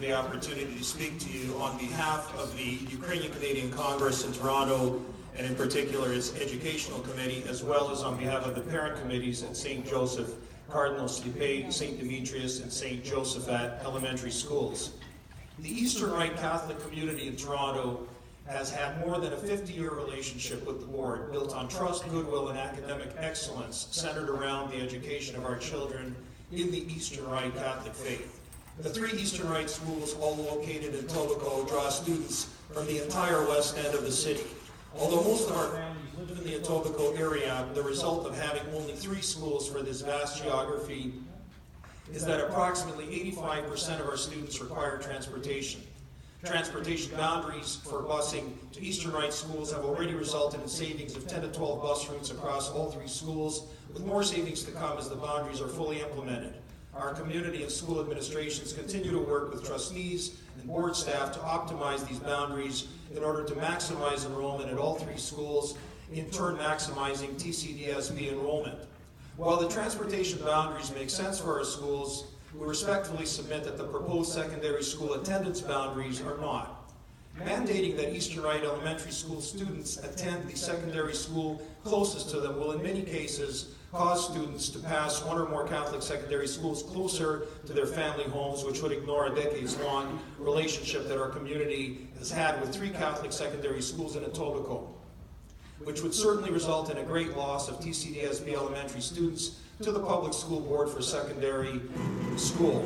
the opportunity to speak to you on behalf of the Ukrainian Canadian Congress in Toronto, and in particular its Educational Committee, as well as on behalf of the parent committees at St. Joseph, Cardinal Stipe, St. Demetrius, and St. Josephat elementary schools. The Eastern Rite Catholic community in Toronto has had more than a 50-year relationship with the board, built on trust, goodwill, and academic excellence, centered around the education of our children in the Eastern Rite Catholic faith. The three Eastern Rite schools, all located in Etobicoke, draw students from the entire west end of the city. Although most of our families live in the Etobicoke area, the result of having only three schools for this vast geography is that approximately 85% of our students require transportation. Transportation boundaries for busing to Eastern Rite schools have already resulted in savings of 10 to 12 bus routes across all three schools, with more savings to come as the boundaries are fully implemented. Our community and school administrations continue to work with trustees and board staff to optimize these boundaries in order to maximize enrollment at all three schools, in turn maximizing TCDSB enrollment. While the transportation boundaries make sense for our schools, we respectfully submit that the proposed secondary school attendance boundaries are not. Mandating that Eastern Rite elementary school students attend the secondary school closest to them will in many cases cause students to pass one or more Catholic secondary schools closer to their family homes, which would ignore a decades-long relationship that our community has had with three Catholic secondary schools in Etobicoke, which would certainly result in a great loss of TCDSB elementary students to the Public School Board for secondary school.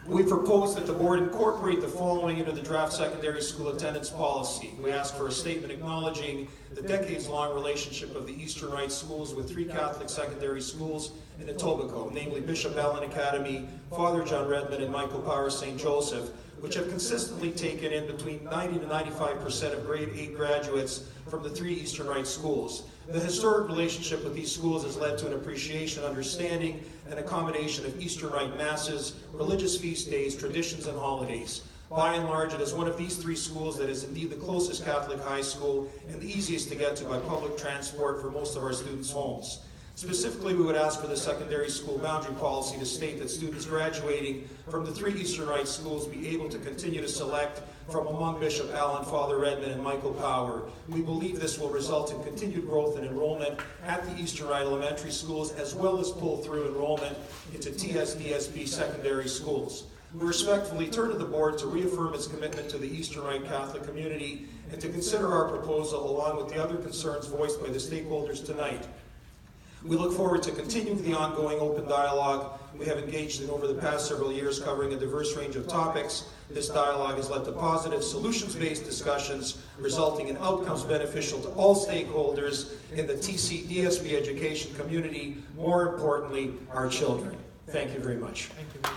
We propose that the board incorporate the following into the draft secondary school attendance policy. We ask for a statement acknowledging the decades-long relationship of the Eastern Rite schools with three Catholic secondary schools in Etobicoke, namely Bishop Allen Academy, Father John Redmond, and Michael Power St. Joseph, which have consistently taken in between 90 to 95% of grade 8 graduates from the three Eastern Rite schools. The historic relationship with these schools has led to an appreciation, understanding, and accommodation of Eastern Rite masses, religious feast days, traditions, and holidays. By and large, it is one of these three schools that is indeed the closest Catholic high school and the easiest to get to by public transport for most of our students' homes. Specifically, we would ask for the secondary school boundary policy to state that students graduating from the three Eastern Rite schools be able to continue to select from among Bishop Allen, Father Redmond, and Michael Power. We believe this will result in continued growth in enrollment at the Eastern Rite elementary schools, as well as pull through enrollment into TSDSB secondary schools. We respectfully turn to the board to reaffirm its commitment to the Eastern Rite Catholic community and to consider our proposal along with the other concerns voiced by the stakeholders tonight. We look forward to continuing the ongoing open dialogue we have engaged in over the past several years, covering a diverse range of topics. This dialogue has led to positive, solutions-based discussions, resulting in outcomes beneficial to all stakeholders in the TCDSB education community, more importantly, our children. Thank you very much. Thank you.